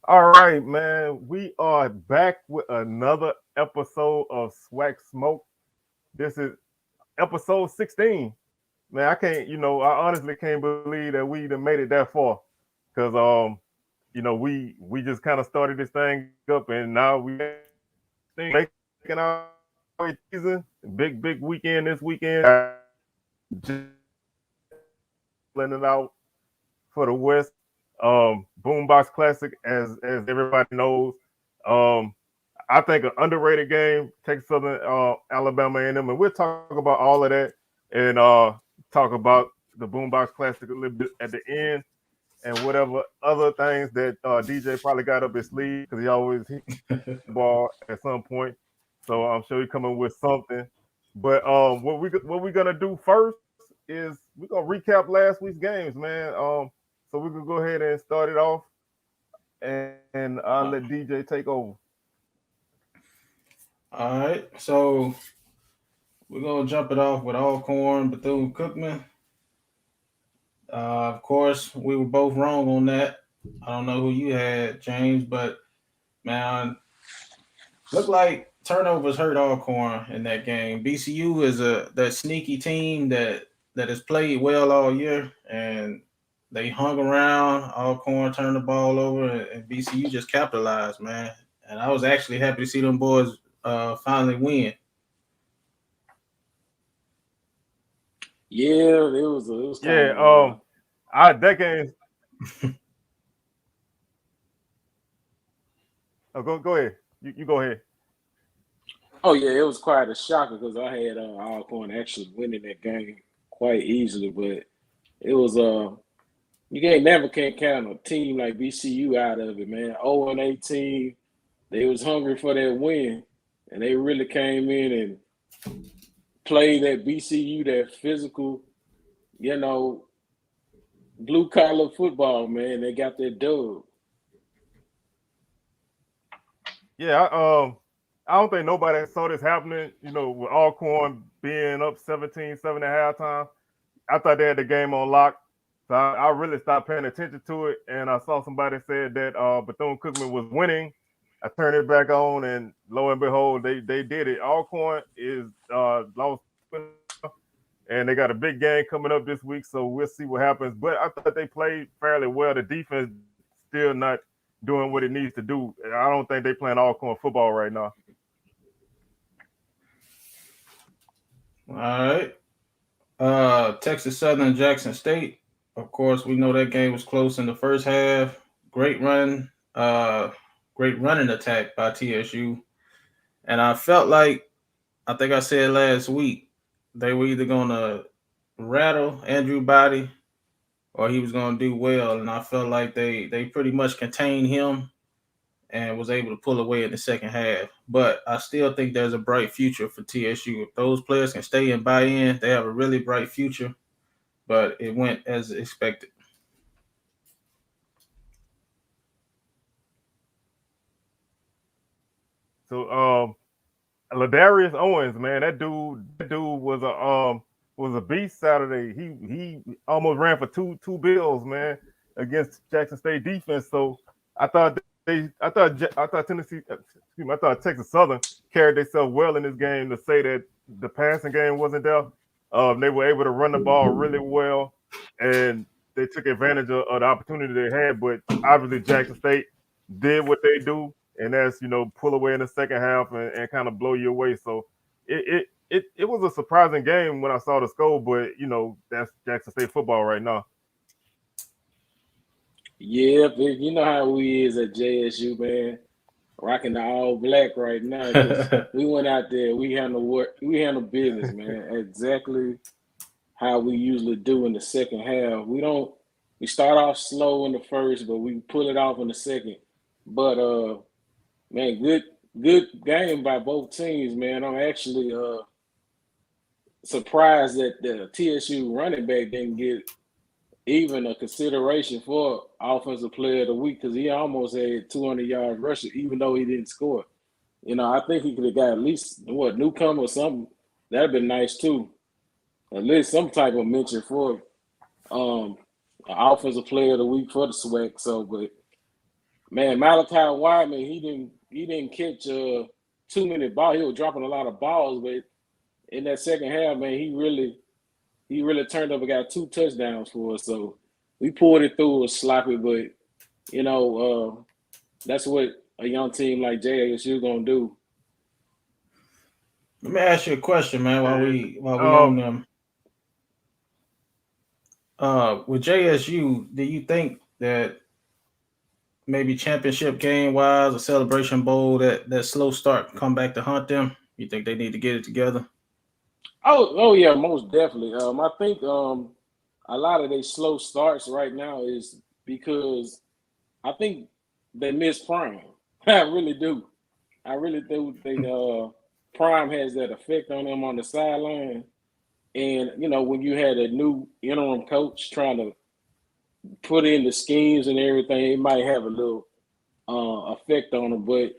All right, man. We are back with another episode of SWAC Smoke. This is episode 16. Man, I honestly can't believe that we even made it that far. Cause we just kind of started this thing up and now we making our way through the season. Big weekend this weekend. Letting it out for the West. Boombox Classic, as everybody knows. Um, I think an underrated game, Texas Southern, Alabama A&M, and we'll talk about all of that and talk about the Boombox Classic a little bit at the end and whatever other things that DJ probably got up his sleeve because he always hit football at some point. So I'm sure he's coming with something. But what we gonna do first is we're gonna recap last week's games, man. So we can go ahead and start it off, and I'll let DJ take over. All right, so we're gonna jump it off with Alcorn, Bethune Cookman. Of course, we were both wrong on that. I don't know who you had, James, but man, looked like turnovers hurt Alcorn in that game. BCU is a that sneaky team that has played well all year, and they hung around. Alcorn turned the ball over, and BCU just capitalized, man. And I was actually happy to see them boys finally win. Yeah, it was kind Yeah, of I that game. Oh, go ahead. You go ahead. oh yeah, it was quite a shocker because I had Alcorn actually winning that game quite easily, but it was you can't count a team like BCU out of it, man. 0-18, they was hungry for that win, and they really came in and played that BCU, that physical, you know, blue collar football, man. They got that dub. Yeah, I don't think nobody saw this happening. With Alcorn being up 17-7 at halftime, I thought they had the game on lock. So I really stopped paying attention to it, and I saw somebody said that Bethune Cookman was winning. I turned it back on, and lo and behold, they did it. Alcorn is lost 2-0, and they got a big game coming up this week, so we'll see what happens. But I thought they played fairly well. The defense still not doing what it needs to do. I don't think they playing Alcorn football right now. All right. Texas Southern, Jackson State. Of course, we know that game was close in the first half. Great run, uh, great running attack by TSU. And I felt like, I think I said last week, they were either going to rattle Andrew Body or he was going to do well. And I felt like they pretty much contained him and was able to pull away in the second half. But I still think there's a bright future for TSU. If those players can stay and buy in, they have a really bright future. But it went as expected. So Ladarius Owens, man, that dude was a beast Saturday. He almost ran for two bills, man, against Jackson State defense. So I thought Tennessee, excuse me, I thought Texas Southern carried themselves well in this game to say that the passing game wasn't there. They were able to run the ball really well, and they took advantage of the opportunity they had. But obviously, Jackson State did what they do, and that's pull away in the second half and kind of blow you away. So it was a surprising game when I saw the score, but that's Jackson State football right now. Yeah, but you know how we is at JSU, man. Rocking the all black right now because we went out there, we handle business, man. Exactly how we usually do in the second half. We start off slow in the first, but we pull it off in the second. But man, good game by both teams, man. I'm actually surprised that the TSU running back didn't get even a consideration for offensive player of the week because he almost had 200 yards rushing, even though he didn't score. I think he could have got at least newcomer or something. That'd been nice too. At least some type of mention for um offensive player of the week for the SWAC. So, but Man, Malachi Wyman, he didn't catch too many balls. He was dropping a lot of balls, but in that second half, man, he really turned up and got 2 touchdowns for us. So we pulled it through. It was sloppy, but that's what a young team like JSU gonna do. Let me ask you a question, man. While we on Um, them, with JSU, do you think that maybe championship game wise, a celebration bowl, that slow start come back to haunt them? You think they need to get it together? Oh yeah, most definitely. I think a lot of their slow starts right now is because I think they miss Prime. I really do. I really do think Prime has that effect on them on the sideline. And when you had a new interim coach trying to put in the schemes and everything, it might have a little effect on them. But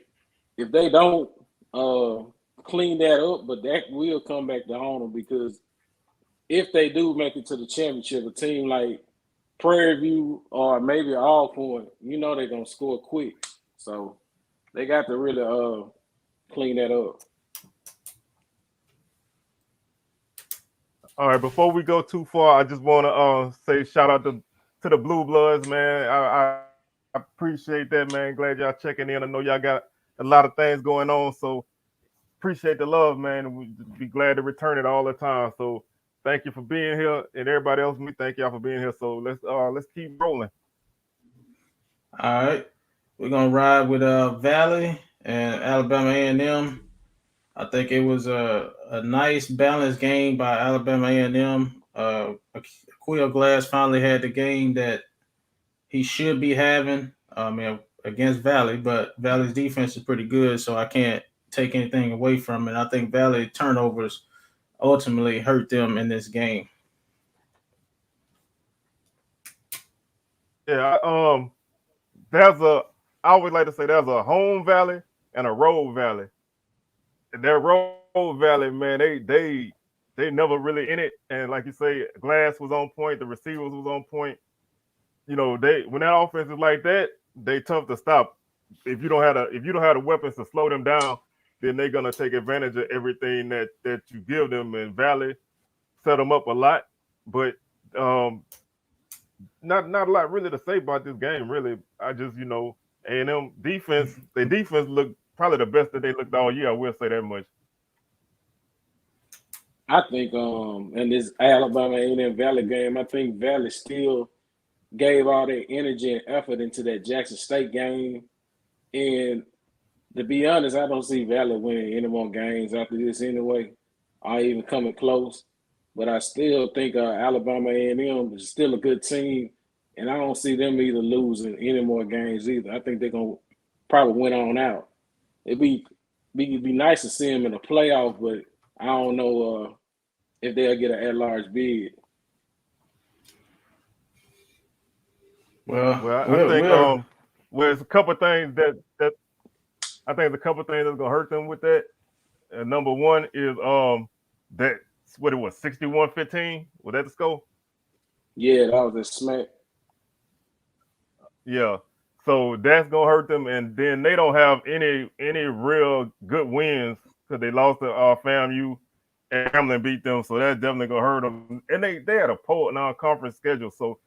if they don't uh, clean that up, but that will come back to haunt them because if they do make it to the championship, a team like Prairie View or maybe Alcorn, they're gonna score quick. So they got to really clean that up. all right, before we go too far, I just want to say shout out to the Blue Bloods, man. I appreciate that, man. Glad y'all checking in. I know y'all got a lot of things going on, so appreciate the love, man. And we be glad to return it all the time. So thank you for being here, and everybody else. We thank y'all for being here. So let's keep rolling. All right, we're gonna ride with Valley and Alabama A&M. I think it was a nice balanced game by Alabama A&M. Aquil Glass finally had the game that he should be having. Against Valley, but Valley's defense is pretty good, so I can't take anything away from it. I think Valley turnovers ultimately hurt them in this game. Yeah, there's a I always like to say there's a home valley and a road valley. And that road valley, man, they never really in it. And like you say, Glass was on point, the receivers was on point. They when that offense is like that, they tough to stop. If you don't have the weapons to slow them down, then they're gonna take advantage of everything that you give them. And Valley set them up a lot, but um, not a lot really to say about this game. Really, I just A&M defense, their defense looked probably the best that they looked all year. I will say that much. I think in this Alabama A&M Valley game, I think Valley still gave all their energy and effort into that Jackson State game. And to be honest, I don't see Valley winning any more games after this anyway, or even coming close. But I still think Alabama A&M is still a good team, and I don't see them either losing any more games either. I think they're gonna probably win on out. It'd be nice to see them in the playoff, but I don't know if they'll get an at-large bid. Well, Well, I think we're well, it's a couple of things that I think there's a couple of things that's gonna hurt them with that. And number one is that what it was 61-15. Was that the score? Yeah, that was a smack. Yeah. So that's gonna hurt them, and then they don't have any real good wins because they lost to FAMU and Hamlin beat them. So that's definitely gonna hurt them. And they had a non-conference schedule, so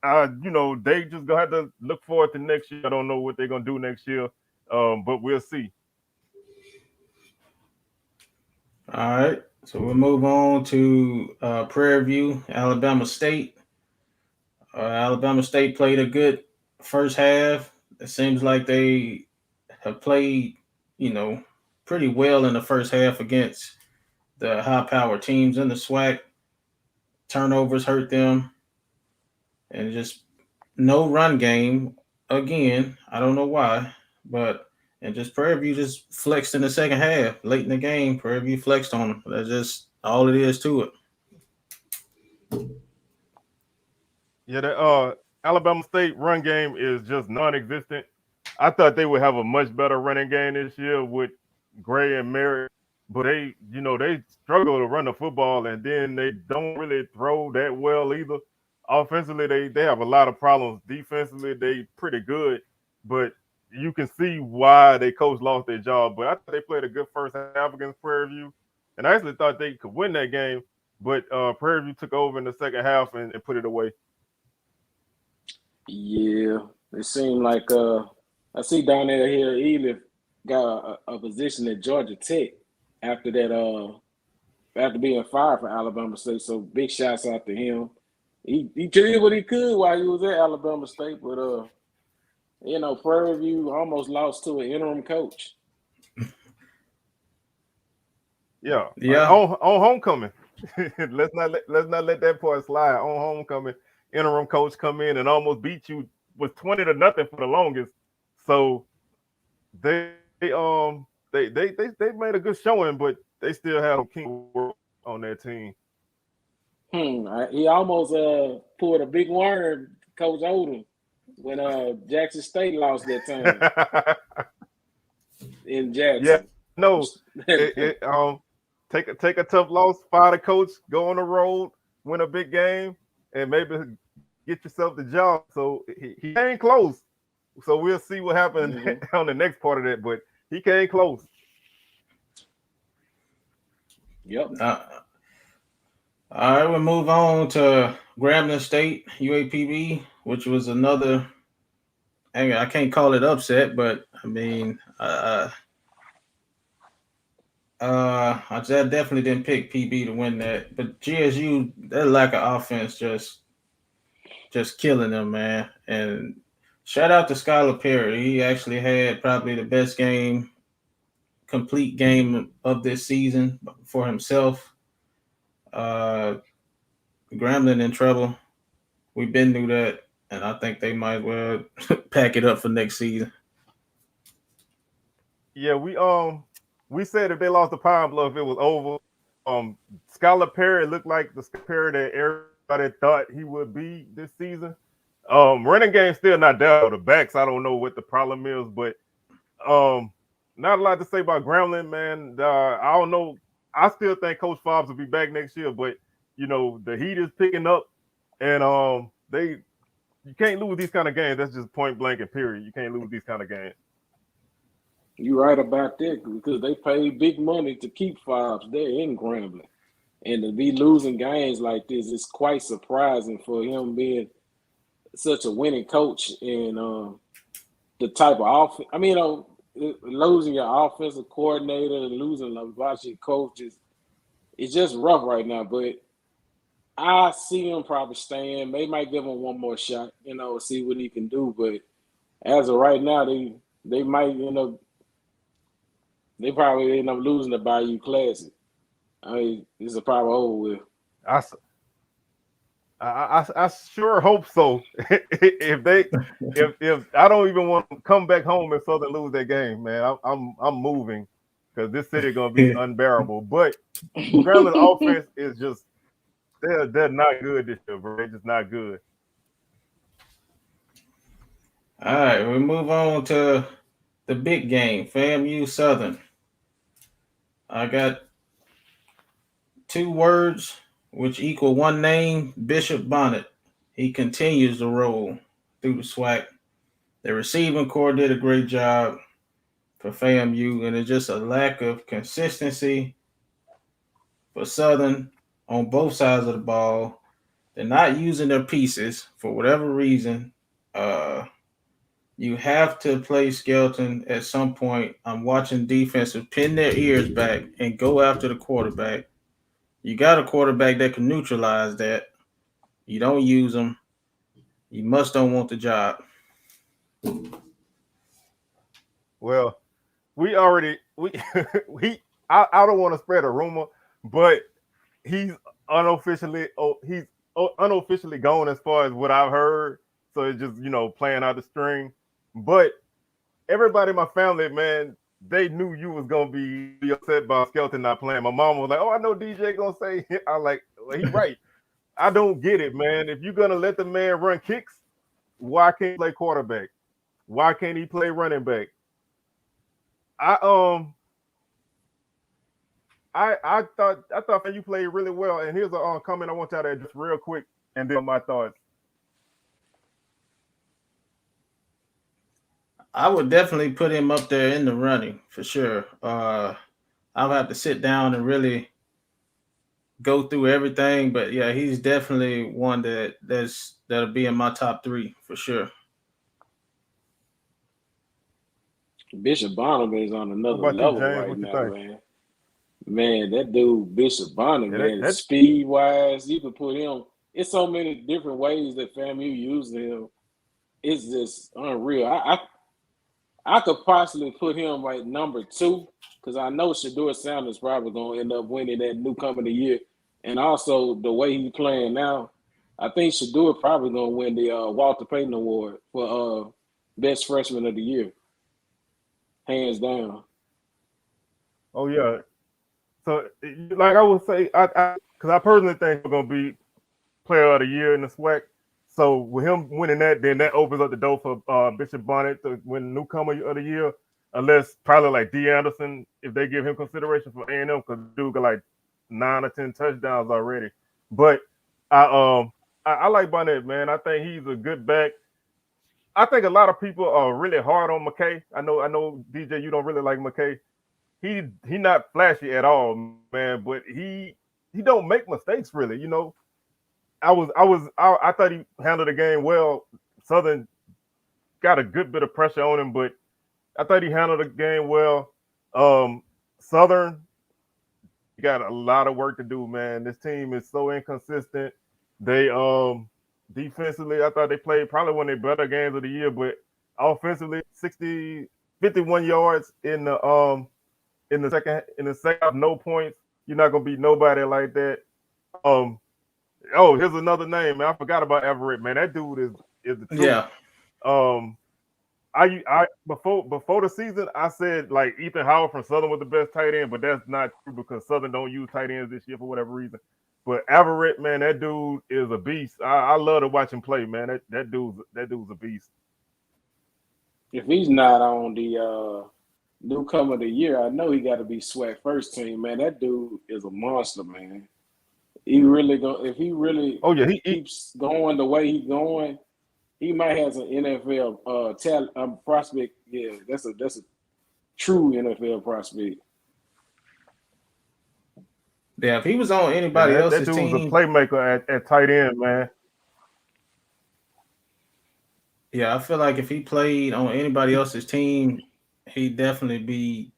they just gonna have to look forward to next year. I don't know what they're gonna do next year, but we'll see. all right. So we'll move on to Prairie View, Alabama State. Alabama State played a good first half. It seems like they have played, you know, pretty well in the first half against the high-powered teams in the SWAC. Turnovers hurt them, and just no run game again. I don't know why, but and just Prairie View just flexed in the second half, late in the game. Prairie View flexed on them. That's just all it is to it. Yeah, the Alabama State run game is just non-existent. I thought they would have a much better running game this year with Gray and Merritt, but they struggle to run the football, and then they don't really throw that well either. Offensively, they have a lot of problems. Defensively, they pretty good. but you can see why they coach lost their job. But I thought they played a good first half against Prairie View, and I actually thought they could win that game. But Prairie View took over in the second half and put it away. Yeah, it seemed like I see down there here Elif got a position at Georgia Tech after that after being fired from Alabama State. So big shouts out to him. He did what he could while he was at Alabama State, but Prairie View almost lost to an interim coach. Yeah, Yeah. on homecoming. let's not let that part slide. On homecoming, interim coach come in and almost beat you was 20-0 for the longest. So they made a good showing, but they still have king work on their team. He almost pulled a big worm, Coach Odom, when Jackson State lost that time in Yeah, Jackson. no, take a tough loss, fire the coach, go on the road, win a big game, and maybe get yourself the job. So he came close. So we'll see what happens on the next part of that. But he came close. Yep. All right, we'll move on to Grambling State, UAPB, which was another. I can't call it upset, but I mean, I definitely didn't pick PB to win that. But GSU, their lack of offense just killing them, man. And shout out to Skylar Perry. He actually had probably the best complete game of this season for himself. Grambling in trouble. We've been through that, and I think they might well pack it up for next season. Yeah, we said if they lost to Pine Bluff, it was over. Skylar Perry looked like the Perry that everybody thought he would be this season. Running game still not there. The backs, I don't know what the problem is, but not a lot to say about Grambling, man. I don't know. I still think Coach Fobbs will be back next year, but the heat is picking up, and you can't lose these kind of games. That's just point blank and period. You can't lose these kind of games. You're right about that because they paid big money to keep Fobbs there in Grambling. And to be losing games like this is quite surprising for him being such a winning coach and the type of offense. I mean, losing your offensive coordinator and losing a bunch of coaches, it's just rough right now. But I see him probably staying. They might give him one more shot, see what he can do. But as of right now, they might, they probably end up losing the Bayou Classic. I mean, this is probably over with. I sure hope so. if I don't even want to come back home and Southern lose that game, man, I'm moving because this city gonna be unbearable. But Grambling offense is just they're not good this year, bro. They're just not good. All right, we move on to the big game, FAMU Southern. I got 2 words which equal one name, Bishop Bonnet. He continues to roll through the SWAC. The receiving core did a great job for FAMU, and it's just a lack of consistency for Southern on both sides of the ball. They're not using their pieces for whatever reason. You have to play Skelton at some point. I'm watching defensive pin their ears back and go after the quarterback. You got a quarterback that can neutralize that. You don't use them. You don't want the job. Well, we already I don't want to spread a rumor, but he's unofficially gone as far as what I've heard. So it's just playing out the string. But everybody in my family, man, they knew you was gonna be upset by Skelton not playing. My mom was like, "Oh, I know DJ gonna say." I like, well, he's right. I don't get it, man. If you're gonna let the man run kicks, why can't he play quarterback? Why can't he play running back? I thought you played really well. And here's a comment I want y'all to just real quick, and then my thoughts. I would definitely put him up there in the running for sure. I'll have to sit down and really go through everything, but yeah, he's definitely one that'll be in my top 3 for sure. Bishop Bonham is on What another about you, level James? right What you now, think? man. Man, that dude Bishop Bonham, Yeah, man, that speed wise, you could put him. It's so many different ways that FAMU uses him. It's just unreal. I could possibly put him like number 2 because I know Shador Sanders probably gonna end up winning that newcomer of the year, and also the way he's playing now, I think Shador probably gonna win the Walter Payton Award for best freshman of the year, hands down. oh yeah. So like I would say, because I personally think we're gonna be player of the year in the SWAC. So with him winning that, then that opens up the door for Bishop Bonnet to win newcomer of the year, unless probably like D. Anderson, if they give him consideration for A&M, because dude got like 9 or 10 touchdowns already. But I I like Bonnet, man. I think he's a good back. I think a lot of people are really hard on McKay. I know DJ, you don't really like McKay. He not flashy at all, man, but he don't make mistakes really. I thought he handled the game well. Southern got a good bit of pressure on him, but I thought he handled the game well. Southern got a lot of work to do, man. This team is so inconsistent. They defensively, I thought they played probably one of their better games of the year, but offensively, 51 yards in the second half, no points. You're not gonna beat nobody like that. Um, Oh, here's another name, man. I forgot about Everett, man. That dude is the truth. Yeah, Um, I before the season, I said like Ethan Howard from Southern was the best tight end, but that's not true because Southern don't use tight ends this year for whatever reason. But Everett, man, that dude is a beast. I love to watch him play, man. That dude's a beast. If he's not on the newcomer of the year, I know he got to be SWAC first team, man. That dude is a monster, man. He really go if he really Oh yeah, he keeps going the way he's going, he might have an NFL talent prospect. Yeah, that's a true NFL prospect. yeah. If he was on yeah, anybody that else's dude's a team, playmaker at tight end, man. yeah, I feel like if he played on anybody else's team, he'd definitely be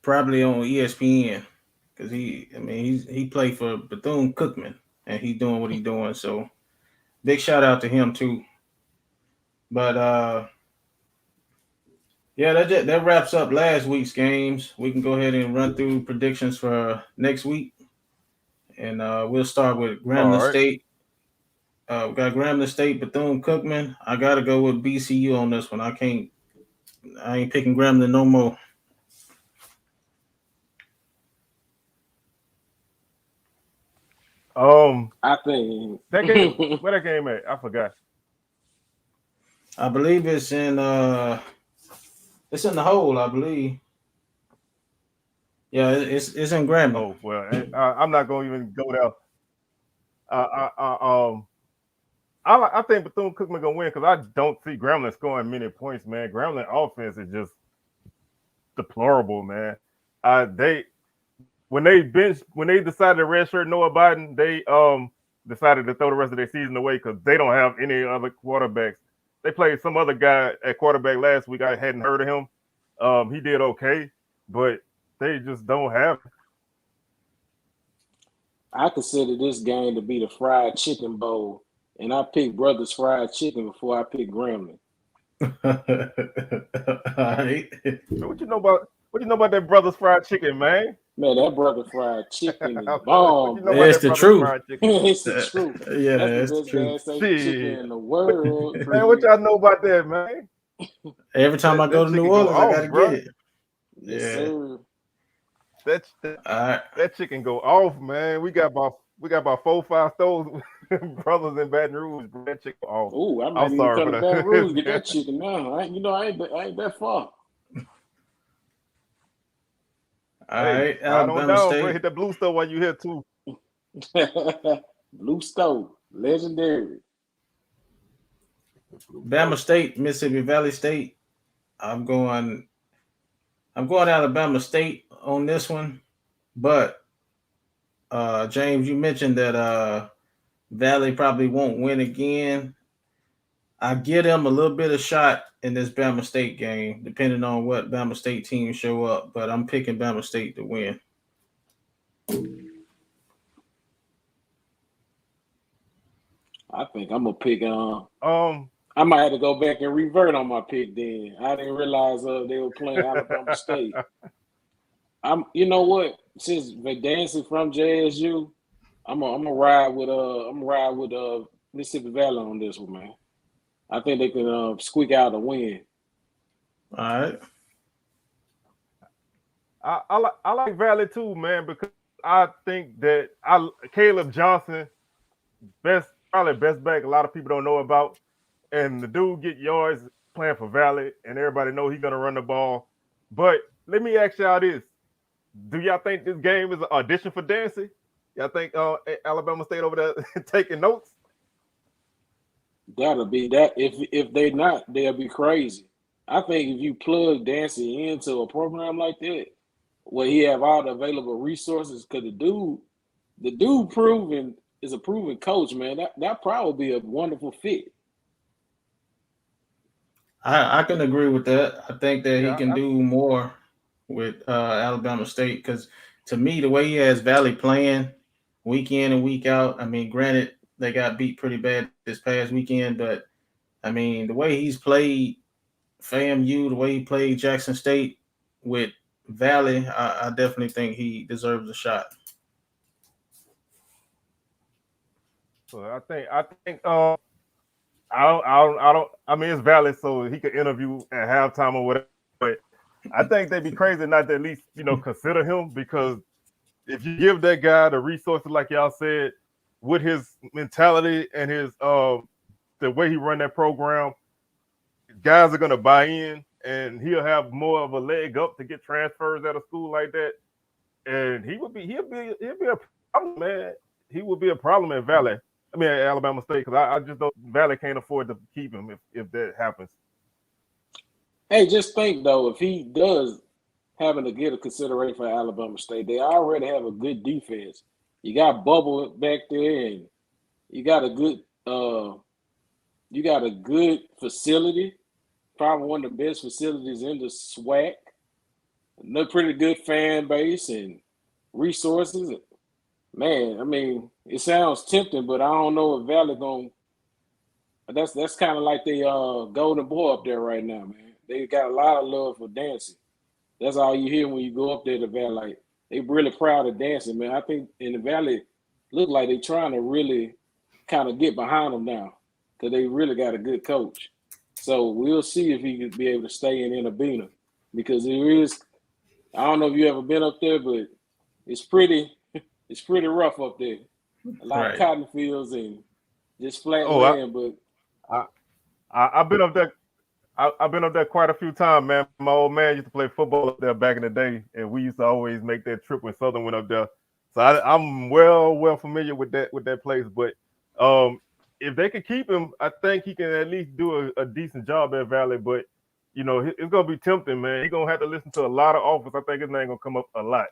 probably on ESPN because he played for Bethune Cookman and he's doing what he's doing. So big shout out to him too. But yeah, that wraps up last week's games. We can go ahead and run through predictions for next week, and we'll start with All Grambling right. State. We got Grambling State, Bethune Cookman. I gotta go with BCU on this one. I ain't picking Grambling no more. I think That game, where that game at? I forgot. I believe it's in the hole. I believe. Yeah, it's in Grambling. Oh well, I'm not gonna even go there. I, I, I um I think Bethune Cookman gonna win because I don't see Grambling scoring many points, man. Grambling offense is just deplorable, man. They when they decided to redshirt Noah Biden, they decided to throw the rest of their season away because they don't have any other quarterbacks. They played some other guy at quarterback last week. I hadn't heard of him. He did okay, but they just don't have. I consider this game to be the fried chicken bowl, and I picked Brothers Fried Chicken before I picked Grambling. All right. What you know about that Brothers Fried Chicken, man? Man, that Brother Fried Chicken is What you bomb, know about It's man. that the Brothers truth. Fried Chicken? It's the truth. Yeah, That's the it's the best truth. gas station chicken Shit. in the What, world. man, what y'all know about that, man? Every time I That go to that New chicken go Orleans, I off, gotta get bro. it. Yes, Yeah. sir. That that, All right. that chicken go off, man. We got about 4 or 5 stores, brothers in Baton Rouge. Bro. That chicken go off. Ooh, I I'm might even sorry come for to Baton Rouge that. get that chicken now. I ain't that far. All Hey, right. ride on Alabama down, bro. Hit State. that blue store while you here too. Blue Stove, legendary. Bama State, Mississippi Valley State. I'm going Alabama State on this one, but James, you mentioned that Valley probably won't win again. I give them a little bit of shot in this Bama State game, depending on what Bama State teams show up. But I'm picking Bama State to win. I think I'm gonna pick. Um, I might have to go back and revert on my pick. Then I didn't realize they were playing Alabama State. You know what? Since Dancing from JSU, I'm gonna ride with Mississippi Valley on this one, man. I think they can squeak out a win. All right. I like Valley too, man, because I think that Caleb Johnson, probably best back a lot of people don't know about, and the dude get yards playing for Valley, and everybody know he's gonna run the ball. But let me ask y'all this: do y'all think this game is an audition for Dancy? Y'all think Alabama State over there taking notes? That'll be that. If they not, they'll be crazy. I think if you plug Dancy into a program like that, where he have all the available resources, because the dude is a proven coach, man. That probably be a wonderful fit. I can agree with that. I think that he Yeah, can do more with Alabama State because to me, the way he has Valley playing week in and week out, I mean, granted, they got beat pretty bad this past weekend, but I mean, the way he's played FAMU, the way he played Jackson State with Valley, I definitely think he deserves a shot. so I think I mean it's valid, so he could interview at halftime or whatever. But I think they'd be crazy not to at least consider him, because if you give that guy the resources like y'all said, with his mentality and his the way he run that program, guys are gonna buy in, and he'll have more of a leg up to get transfers at a school like that. And he'll be a problem, man. He would be a problem at Valley. I mean, at Alabama State, because I just don't. Valley can't afford to keep him if that happens. Hey, just think though, if he does having to get a consideration for Alabama State, they already have a good defense. You got Bubble back there, and you got a good facility, probably one of the best facilities in the SWAC. A pretty good fan base and resources. Man, I mean, it sounds tempting, but I don't know if Valley going. That's kind of like the golden boy up there right now, man. They got a lot of love for dancing. That's all you hear when you go up there to Valley. Like, they really proud of dancing, man. I think in the Valley, look like they trying to really kind of get behind them now, because they really got a good coach. So we'll see if he could be able to stay in Inabina, because there is. I don't know if you ever been up there, but it's pretty rough up there. A lot of cotton fields and just flat land. I've been up there. I've been up there quite a few times, man. My old man used to play football up there back in the day, and we used to always make that trip when Southern went up there. So I'm well familiar with that place. But if they could keep him, I think he can at least do a decent job at Valley. But it's gonna be tempting, man. He's gonna have to listen to a lot of offers. I think his name gonna come up a lot.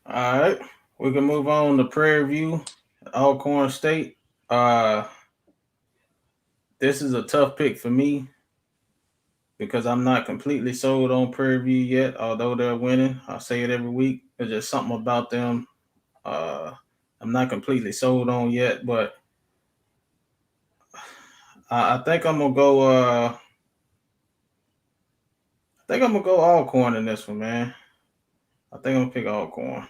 All right, we can move on to Prairie View, Alcorn State. This is a tough pick for me because I'm not completely sold on Prairie View yet, although they're winning. I say it every week. There's just something about them I'm not completely sold on yet, but I think I'm gonna go. I think I'm gonna go Alcorn in this one, man. I think I'm gonna pick Alcorn.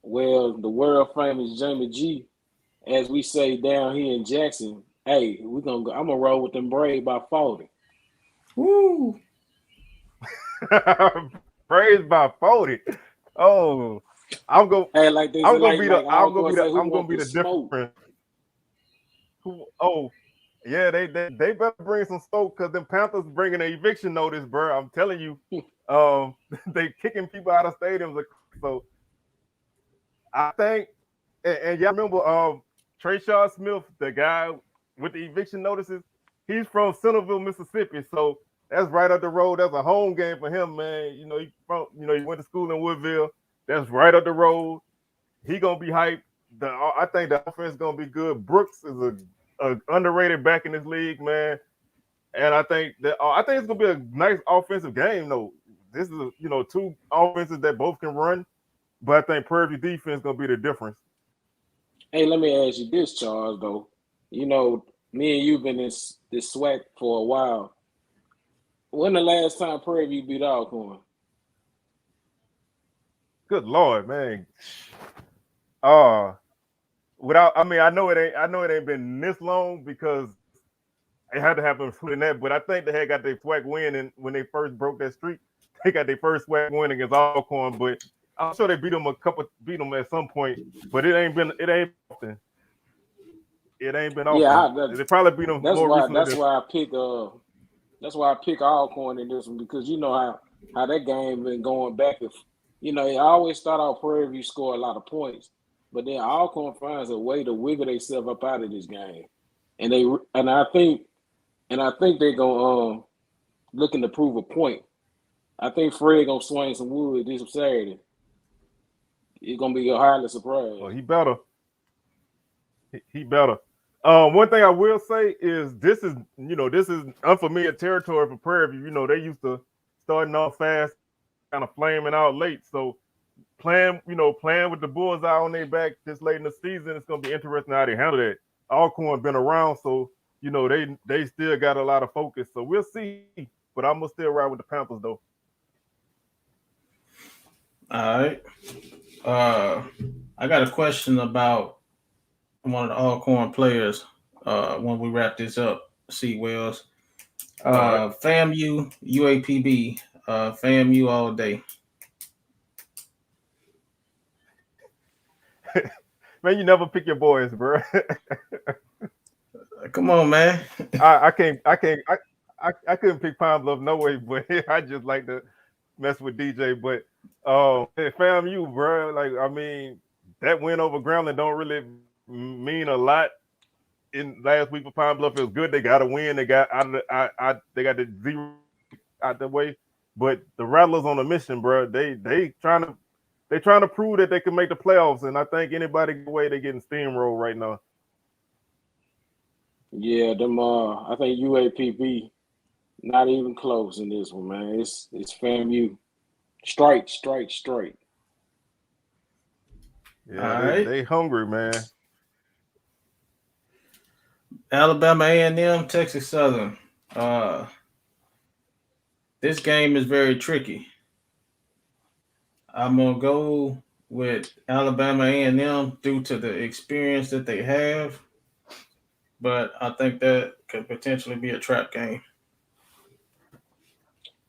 Well, the world famous Jamie G, as we say down here in Jackson, hey, I'm gonna roll with them Braves by 40. Woo! Praised by 40. Oh, I'm gonna be the difference. Oh, yeah, they better bring some smoke, because them Panthers bringing an eviction notice, bro. I'm telling you, they kicking people out of stadiums. So I think, and y'all remember Trayshawn Smith, the guy with the eviction notices, he's from Centerville, Mississippi. So that's right up the road. That's a home game for him, man. He went to school in Woodville. That's right up the road. He gonna be hyped. I think the offense is gonna be good. Brooks is a underrated back in this league, man. And I think it's gonna be a nice offensive game, though. This is two offenses that both can run, but I think Prairie View defense is gonna be the difference. Hey, let me ask you this, Charles, though. Me and you've been in this SWAC for a while. When the last time Prairie View beat Alcorn? Good Lord, man. I know it ain't been this long because it had to happen in that, but I think they had got their SWAC win, and when they first broke that streak, they got their first SWAC win against Alcorn. But I'm sure they beat them at some point, but it ain't often. It ain't been often. They probably beat them more recently. That's why I pick Alcorn in this one, because you know how that game been going back. I always thought out Prairie View score a lot of points, but then Alcorn finds a way to wiggle themselves up out of this game, and I think they're gonna looking to prove a point. I think Fred gonna swing some wood this Saturday. It's gonna be a highly surprise. Well, he better. He better. One thing I will say is this is unfamiliar territory for Prairie View. They used to starting off fast, kind of flaming out late. So playing with the bullseye on their back this late in the season, it's gonna be interesting how they handle that. Alcorn been around, so they still got a lot of focus. So we'll see. But I'm gonna still ride with the Panthers though. All right. I got a question about one of the Alcorn players when we wrap this up. C. Wells. FAMU, UAPB, FAMU all day. Man, you never pick your boys, bro. Come on, man. I couldn't pick Pine Bluff no way, but I just like to mess with DJ. But FAMU, bro, that win over Grambling don't really mean a lot. In last week for Pine Bluff, it was good. They got a win. They got they got the 0 out the way. But the Rattlers on a mission, bro. They trying to prove that they can make the playoffs. And I think anybody away, they getting steamrolled right now. Yeah, I think UAPB not even close in this one, man. It's FAMU straight. Yeah, they hungry, man. Alabama A&M, Texas Southern. This game is very tricky. I'm gonna go with Alabama A&M due to the experience that they have, but I think that could potentially be a trap game.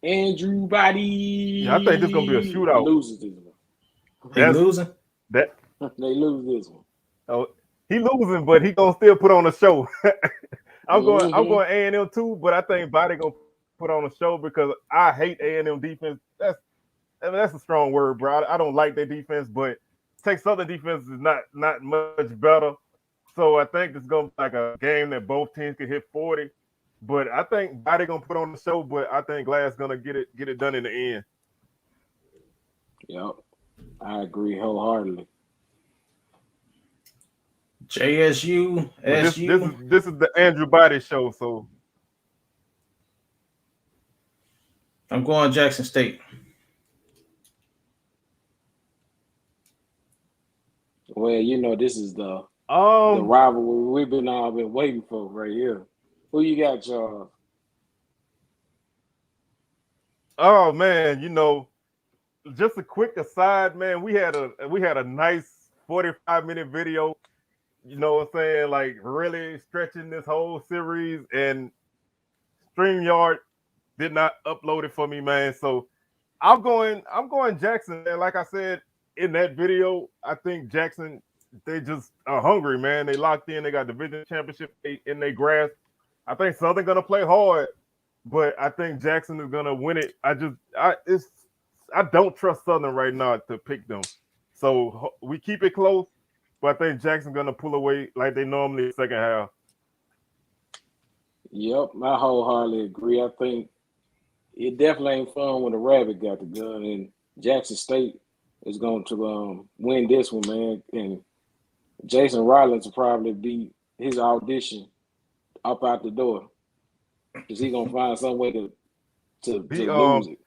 Andrew Body. Yeah, I think this is gonna be a shootout. Loses this one. They losing? They lose this one. Oh, he losing, but he gonna still put on a show. I'm going A&M too, but I think Body gonna put on a show because I hate A&M defense. That's a strong word, bro. I don't like their defense, but Texas Southern defense is not much better. So I think it's gonna be like a game that both teams can hit 40. But I think Body gonna put on the show, but I think Glass gonna get it done in the end. Yep, I agree wholeheartedly. JSU, SU. This is the Andrew Body show, so I'm going Jackson State. Well, this is the rivalry we've been waiting for right here. Who you got, Charles? Oh man, just a quick aside, man. We had a nice 45-minute video. You know what I'm saying? Like really stretching this whole series, and StreamYard did not upload it for me, man. So I'm going Jackson, man. Like I said in that video, I think Jackson, they just are hungry, man. They locked in. They got division championship in their grasp. I think Southern gonna play hard, but I think Jackson is gonna win it. I don't trust Southern right now to pick them. So we keep it close. but I think Jackson's gonna pull away like they normally second half. Yep, I wholeheartedly agree. I think it definitely ain't fun when the Rabbit got the gun, and Jackson State is going to win this one, man. And Jason Rollins will probably be his audition up out the door because he's gonna find some way to He lose it.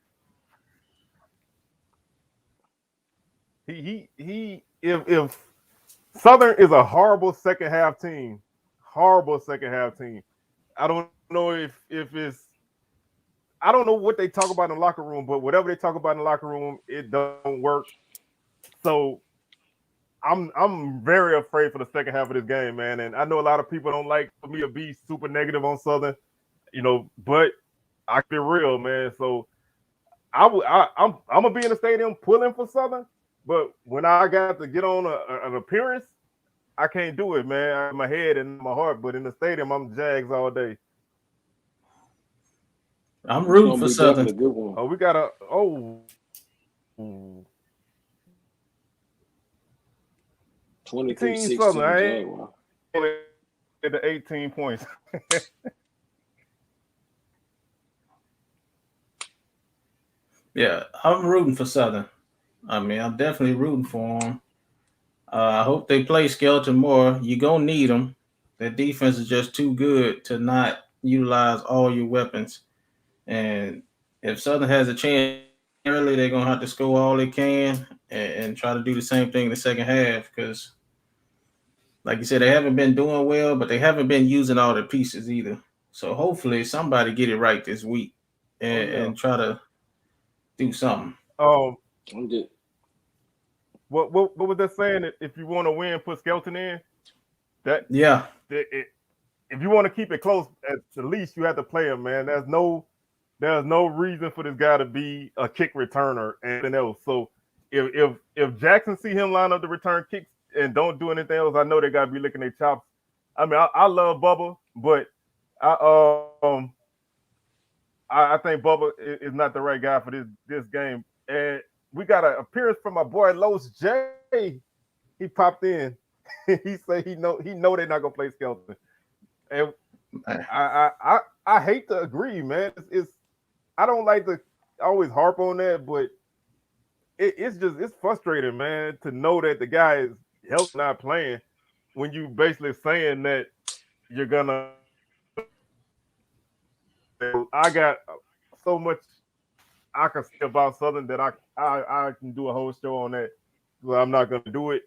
he if Southern is a horrible second half team, I don't know if it's I don't know what they talk about in the locker room, but whatever they talk about in the locker room, it don't work. So I'm very afraid for the second half of this game, man. And I know a lot of people don't like for me to be super negative on Southern, but I can be real, man. So I'm gonna be in the stadium pulling for Southern, but when I got to get on an appearance, I can't do it, man. I have my head and my heart, but in the stadium, I'm Jags all day. I'm rooting for Southern. A good one. Oh, we got a 23-16 Southern. I ain't Jaguar. at the 18 points. Yeah, I'm rooting for Southern. I mean, I'm definitely rooting for them. I hope they play Skelton more. You're going to need them. Their defense is just too good to not utilize all your weapons. And if Southern has a chance early, they're going to have to score all they can and try to do the same thing in the second half because, like you said, they haven't been doing well, but they haven't been using all their pieces either. So hopefully somebody get it right this week and try to do something. What was that saying? That if you want to win, put Skelton in. If you want to keep it close, at the least you have to play him, man. There's no reason for this guy to be a kick returner and anything else. So if Jackson see him line up to return kicks and don't do anything else, I know they gotta be licking their chops. I mean, I love Bubba, but I think Bubba is not the right guy for this game. And we got an appearance from my boy Los J. He popped in. He said he know they're not gonna play Skelton. And I hate to agree, man. It's I don't like to always harp on that, but it's frustrating, man, to know that the guy is healthy not playing when you basically saying that you're gonna. I got so much I can say about Southern that I can do a whole show on that. Well, I'm not gonna do it.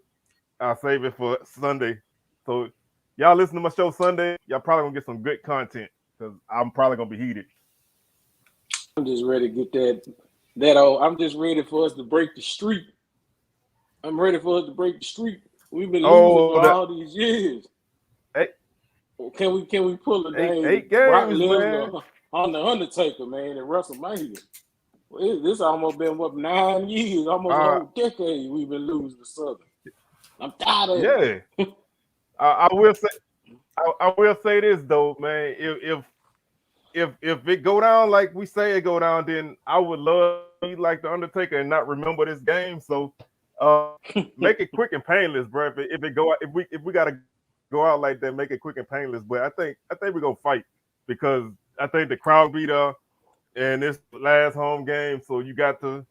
I'll save it for Sunday. So y'all listen to my show Sunday. Y'all probably gonna get some good content because I'm probably gonna be heated. I'm just ready to get that old. I'm just ready for us to break the streak. I'm ready for us to break the streak. We've been losing for all these years. Can we pull a game? 8 Brock games, Lesnar man. On the Undertaker, man, at WrestleMania. This almost been 9 years, almost a whole decade we've been losing to Southern. I'm tired of it. Yeah. I will say this though, man. If it go down like we say it go down, then I would love to be like the Undertaker and not remember this game. So make it quick and painless, bro. If we gotta go out like that, make it quick and painless. But I think we're gonna fight because I think the crowd be there and this last home game, so you got to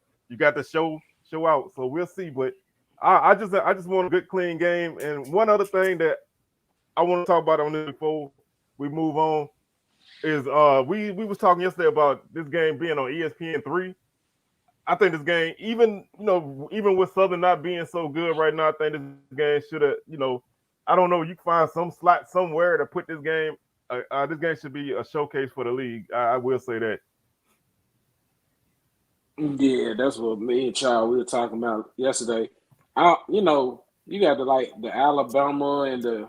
show out. So we'll see. But I just want a good clean game. And one other thing that I want to talk about on this before we move on is we was talking yesterday about this game being on ESPN3. I think this game, even with Southern not being so good right now, I think this game should have, I don't know, you can find some slot somewhere to put this game. This game should be a showcase for the league. I will say that. Yeah, that's what me and Charles we were talking about yesterday. You got the Alabama and the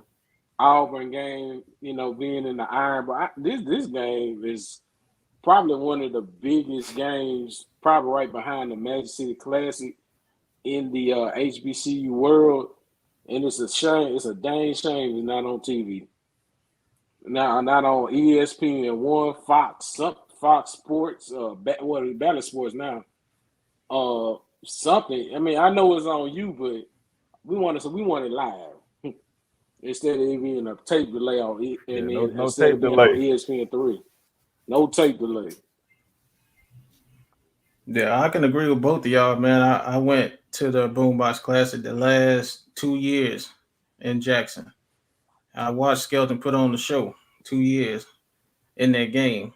Auburn game, being in the Iron. But this game is probably one of the biggest games, probably right behind the Magic City Classic in the HBCU world. And it's a shame. It's a dang shame it's not on TV. Now, not on ESPN1, Fox Sports, Battle Sports now. Something. I mean, I know it's on you, but we want it live. instead of it being a tape delay on Yeah, and no then no instead tape of being on delay. ESPN3. No tape delay. Yeah, I can agree with both of y'all, man. I went to the Boombox Classic the last 2 years in Jackson. I watched Skelton put on the show 2 years in that game.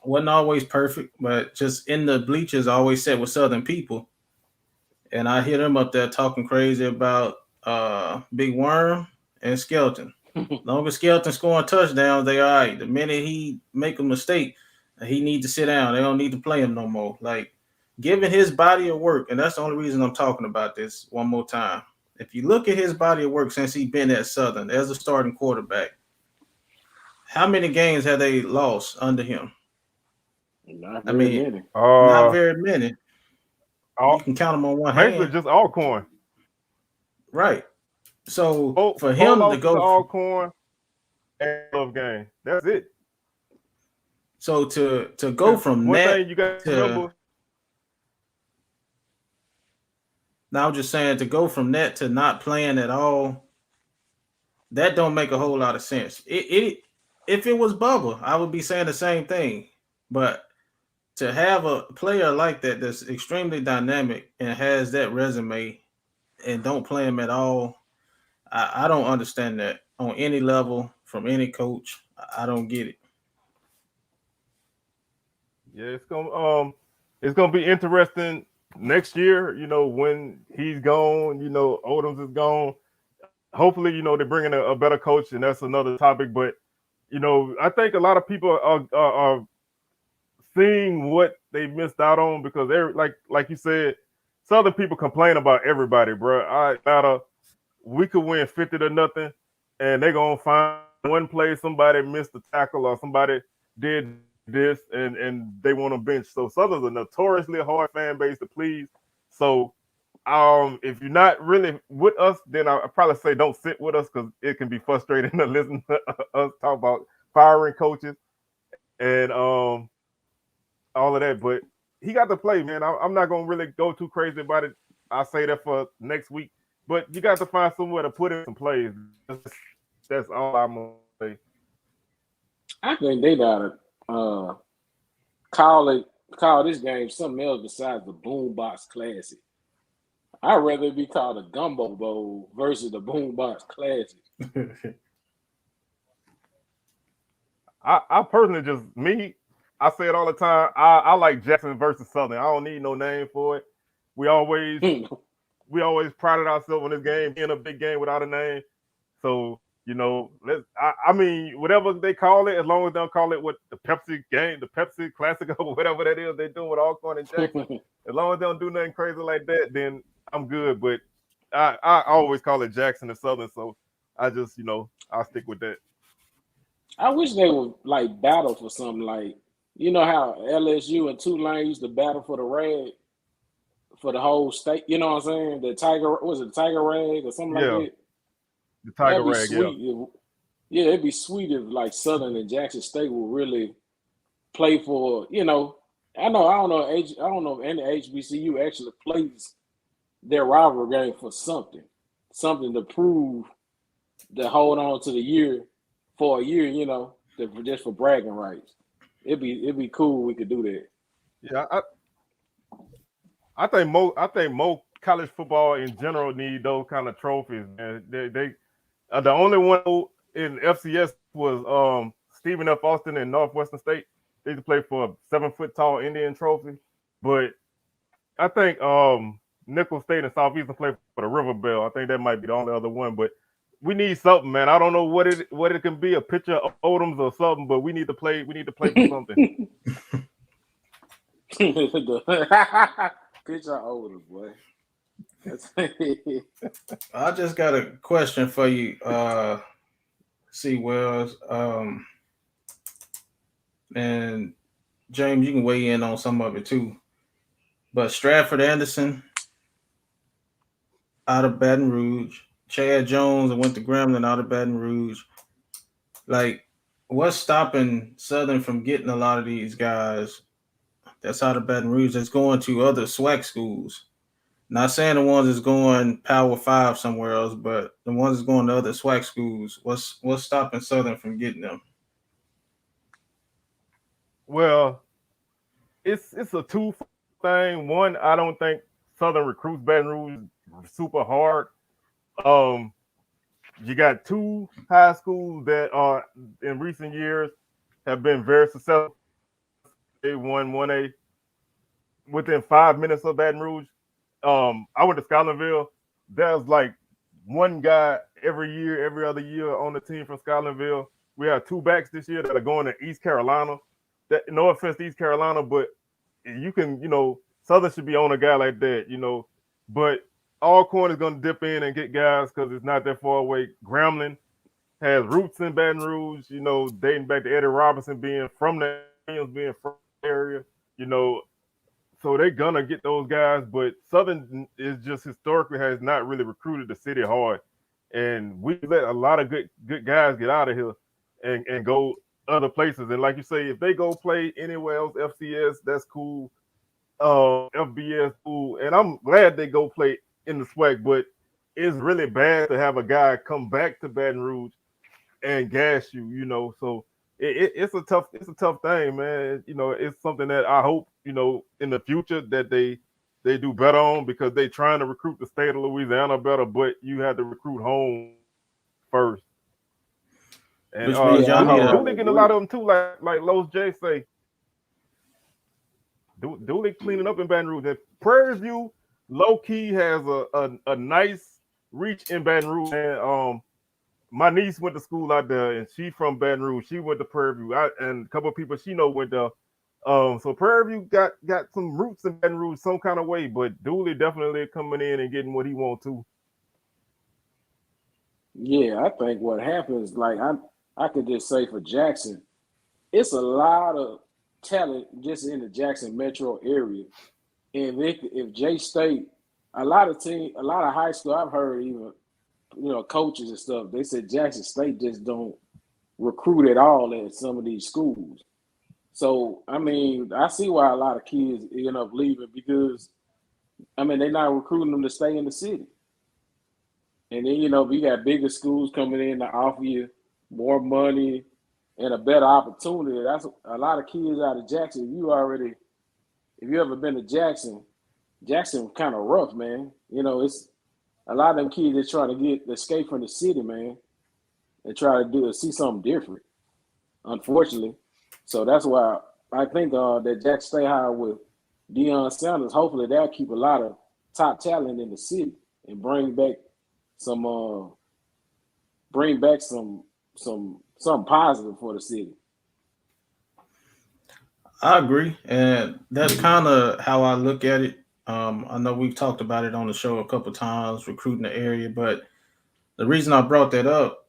Wasn't always perfect, but just in the bleachers, I always sat with Southern people. And I hear them up there talking crazy about Big Worm and Skelton. Long as Skelton scoring touchdowns, they all right. The minute he make a mistake, he need to sit down. They don't need to play him no more. Like, given his body of work, and that's the only reason I'm talking about this one more time. If you look at his body of work since he been at Southern as a starting quarterback, how many games have they lost under him? Not I very mean, many. not Uh, very many. You all, can count them on one basically hand, just Alcorn. right? So Four, for four him to losses to go, Alcorn and love game. That's it. so to go Because from one that thing you got to to remember, now, I'm just saying to go from that to not playing at all, that don't make a whole lot of sense. It if it was Bubba, I would be saying the same thing. But to have a player like that that's extremely dynamic and has that resume and don't play him at all, I don't understand that on any level from any coach. I don't get it. yeah, it's gonna be interesting next year. You know, when he's gone, you know, Odoms is gone. Hopefully, you know, they're bringing a better coach, and that's another topic. But you know, I think a lot of people are seeing what they missed out on because they're like you said, Southern people complain about everybody, bro. I matter we could win 50 to nothing, and they're gonna find one play somebody missed a tackle or somebody did this, and they want to bench. So Southern's a notoriously hard fan base to please. So if you're not really with us, then I probably say don't sit with us because it can be frustrating to listen to us talk about firing coaches and all of that. But he got to play, man. I'm not gonna really go too crazy about it. I'll say that for next week. But you got to find somewhere to put in some plays. That's all I'm gonna say. I think they gotta uh, call it call this game something else besides the Boombox Classic. I'd rather it be called a Gumbo Bowl versus the Boombox Classic. I personally just me. I say it all the time. I like Jackson versus Southern. I don't need no name for it. We always we always prided ourselves on this game being a big game without a name. So you know, I mean, whatever they call it, as long as they don't call it what the Pepsi game, the Pepsi Classic, or whatever that is they're doing with Alcorn and Jackson. As long as they don't do nothing crazy like that, then I'm good. But I always call it Jackson and Southern, so I just I'll stick with that. I wish they would like battle for something like you know how LSU and Tulane used to battle for the rag for the whole state. You know what I'm saying? The Tiger was it Tiger Rag or something like Yeah, that? the Tiger That'd be Rag. Yeah, sweet. Yeah, it'd be sweet if like Southern and Jackson State would really play for. I don't know if any HBCU actually plays their rival game for something to prove to hold on to the year for a year. Just for bragging rights. It'd be cool. We could do that. yeah. I think most college football in general need those kind of trophies, man. The only one in FCS was Stephen F. Austin in Northwestern State. They used to play for a 7 foot tall Indian trophy, but I think Nicholls State and Southeastern play for the River Bell. I think that might be the only other one, but we need something, man. I don't know what it can be, a picture of Odoms or something, but we need to play. We need to play for something. Picture older boy. I just got a question for you, C. Wells. And James, you can weigh in on some of it too. But Stratford Anderson out of Baton Rouge, Chad Jones and went to Grambling out of Baton Rouge. Like, what's stopping Southern from getting a lot of these guys that's out of Baton Rouge that's going to other SWAC schools? Not saying the ones that's going Power 5 somewhere else, but the ones that's going to other SWAC schools. What's stopping Southern from getting them? Well, it's a two thing. One, I don't think Southern recruits Baton Rouge super hard. Um, you got two high schools that are in recent years have been very successful. They won 1A within 5 minutes of Baton Rouge. I went to Scotlandville. There's like one guy every year, every other year on the team from Scotlandville. We have two backs this year that are going to East Carolina. That no offense to East Carolina, but you can, Southern should be on a guy like that. But Alcorn is going to dip in and get guys because it's not that far away. Grambling has roots in Baton Rouge, dating back to Eddie Robinson being from the area, you know, so they're gonna get those guys. But Southern is just historically has not really recruited the city hard, and we let a lot of good guys get out of here and go other places. And like you say, if they go play anywhere else, FCS, that's cool. FBS, cool. And I'm glad they go play in the SWAC, but it's really bad to have a guy come back to Baton Rouge and gas you. So it's a tough thing, man. It's something that I hope in the future that they do better on because they trying to recruit the state of Louisiana better, but you have to recruit home first. And Which means y'all need Dooley getting a lot of them too, like Los J say. Dooley cleaning up in Baton Rouge. And Prairie View low key has a nice reach in Baton Rouge. And my niece went to school out there, and she from Baton Rouge. She went to Prairie View, and a couple of people she know went there. So Prairie View got some roots in Baton Rouge some kind of way, but Dooley definitely coming in and getting what he want to. Yeah, I think what happens, like I could just say for Jackson, it's a lot of talent just in the Jackson metro area. And if J State, a lot of high school, I've heard even coaches and stuff, they said Jackson State just don't recruit at all at some of these schools. So I mean, I see why a lot of kids end up leaving because they're not recruiting them to stay in the city. And then, we got bigger schools coming in to offer you more money and a better opportunity. That's a lot of kids out of Jackson. If you ever been to Jackson kind of rough, man. It's a lot of them kids that try to escape from the city, man, and try to see something different, unfortunately. So that's why I think that Jackson State hire with Deion Sanders, hopefully they'll keep a lot of top talent in the city and bring back some something positive for the city. I agree, and that's kind of how I look at it. I know we've talked about it on the show a couple times, recruiting the area, but the reason I brought that up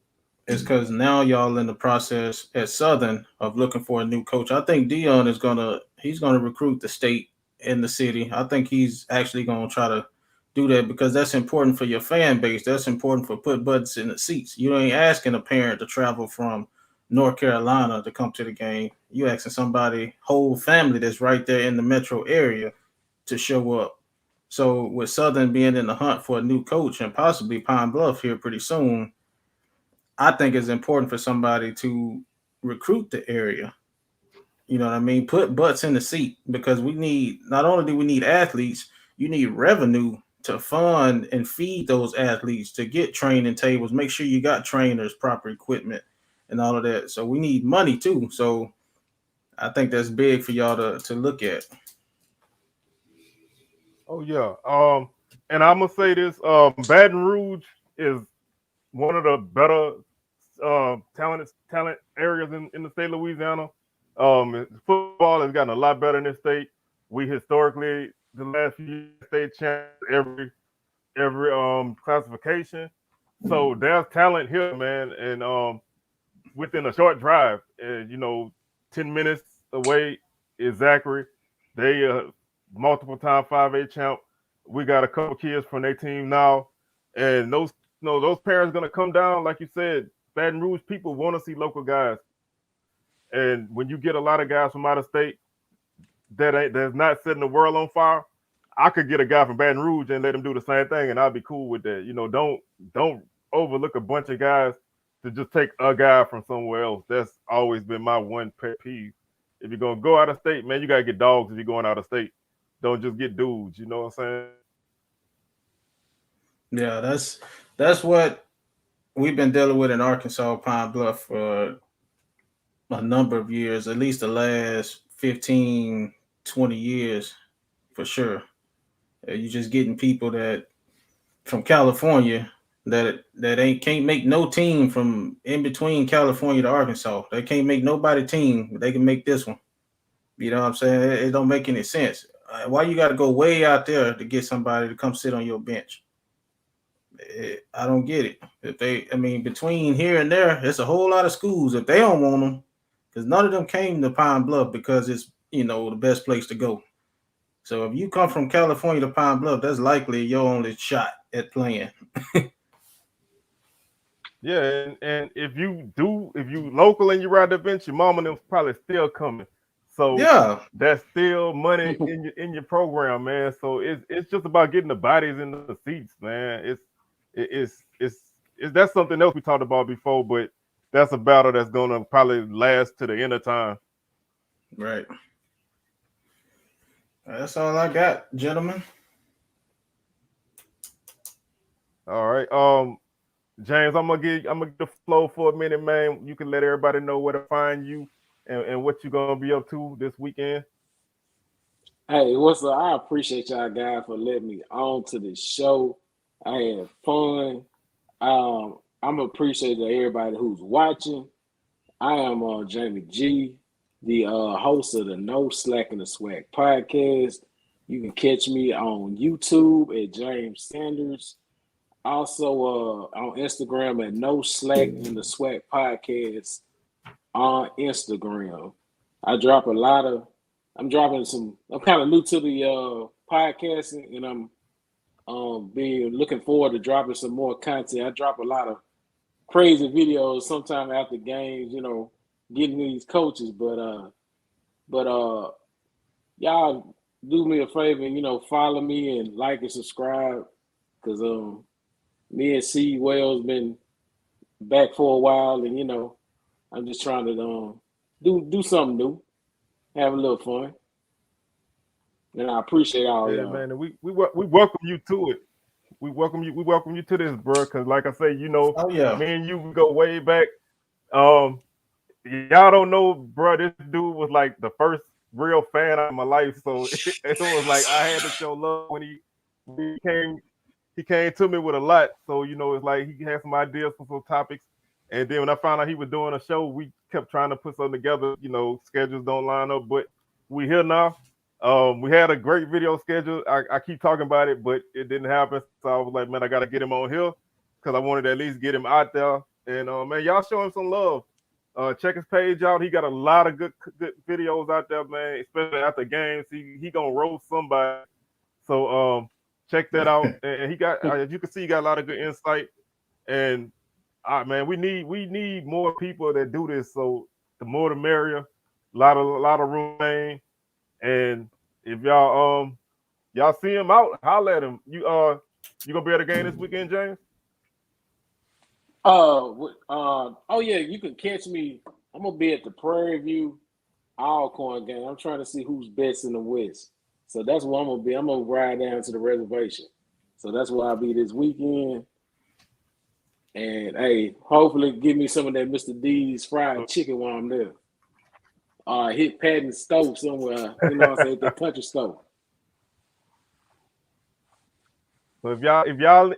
is because now y'all in the process at Southern of looking for a new coach. I think Dion he's gonna recruit the state and the city. I think he's actually gonna try to do that because that's important for your fan base. That's important for put butts in the seats. You ain't asking a parent to travel from North Carolina to come to the game. You asking somebody, whole family that's right there in the metro area to show up. So with Southern being in the hunt for a new coach and possibly Pine Bluff here pretty soon, I think it's important for somebody to recruit the area. You know what I mean? Put butts in the seat because we need, not only do we need athletes, you need revenue to fund and feed those athletes to get training tables, make sure you got trainers, proper equipment, and all of that. So we need money too. So I think that's big for y'all to look at. Oh yeah. And I'm gonna say this: Baton Rouge is one of the better talent areas in the state of Louisiana. Football has gotten a lot better in this state. We historically the last few years state champs every classification. So there's talent here, man, and within a short drive, 10 minutes away is Zachary. They multiple time 5A champ. We got a couple kids from their team now, and those parents gonna come down, like you said. Baton Rouge people want to see local guys, and when you get a lot of guys from out of state that's not setting the world on fire, I could get a guy from Baton Rouge and let him do the same thing, and I'd be cool with that. Don't overlook a bunch of guys to just take a guy from somewhere else. That's always been my one pet peeve. If you're gonna go out of state, man, you gotta get dogs if you're going out of state. Don't just get dudes. You know what I'm saying? Yeah, that's what we've been dealing with in Arkansas, Pine Bluff for a number of years, at least the last 15, 20 years for sure. You're just getting people that from California that ain't can't make no team from in between California to Arkansas. They can't make nobody team, but they can make this one. You know what I'm saying? It don't make any sense. Why you got to go way out there to get somebody to come sit on your bench? I don't get it. Between here and there, it's a whole lot of schools. If they don't want them, because none of them came to Pine Bluff because it's the best place to go. So if you come from California to Pine Bluff, that's likely your only shot at playing. Yeah, and if you local and you ride the bench, your mama and them probably still coming. So Yeah, that's still money in your program, man. So it's just about getting the bodies in the seats, man. It's that's something else we talked about before, but that's a battle that's gonna probably last to the end of time. right. That's all I got, gentlemen. All right. James, I'm gonna get the flow for a minute, man. You can let everybody know where to find you and what you're gonna be up to this weekend. Hey, what's up? I appreciate y'all guys for letting me on to the show. I had fun. I'm appreciative of everybody who's watching. I am Jamie G, the host of the No Slack in the SWAC podcast. You can catch me on YouTube at James Sanders. Also on Instagram at No Slack in the SWAC podcast on Instagram. I drop a lot of. I'm kind of new to the podcasting, and I'm being looking forward to dropping some more content. I drop a lot of crazy videos sometime after games, getting these coaches. But y'all do me a favor, follow me and like and subscribe, because me and C Wells been back for a while, and I'm just trying to do something new, have a little fun, and I appreciate all Yeah, y'all. man. And we welcome you to it. We welcome you to this, bro. Cause like I say, Oh yeah. me and you we go way back. Um, y'all don't know, bro. This dude was like the first real fan of my life. So it was like I had to show love when he came. He came to me with a lot. So it's like he had some ideas for some topics. And then when I found out he was doing a show, we kept trying to put something together. Schedules don't line up, but we here now. We had a great video schedule. I keep talking about it, but it didn't happen. So I was like, man, I got to get him on here because I wanted to at least get him out there. And man, y'all show him some love. Check his page out. He got a lot of good videos out there, man. Especially after games, he gonna roast somebody. So check that out. And he got, as you can see, he got a lot of good insight. And man, we need more people that do this. So the more the merrier. A lot of room, man. And if y'all see him out, holler at him. You gonna be at the game this weekend, James? Oh yeah, you can catch me. I'm gonna be at the Prairie View Alcorn game. I'm trying to see who's best in the West. So that's where I'm gonna be. I'm gonna ride down to the reservation. So that's where I'll be this weekend. And hey, hopefully give me some of that Mr. D's fried chicken while I'm there. Hit Patton's stove somewhere, what I'm saying, at that country store. So if y'all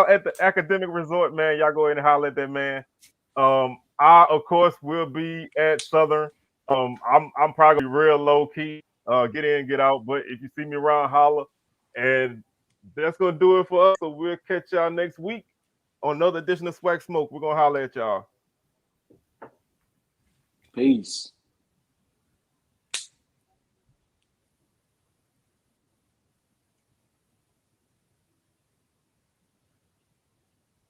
at the academic resort, man, y'all go ahead and holler at that man. I of course will be at Southern. I'm probably real low key, get in, get out. But if you see me around, holler. And that's gonna do it for us. So we'll catch y'all next week on another edition of SWAC Smoke. We're gonna holler at y'all. Peace.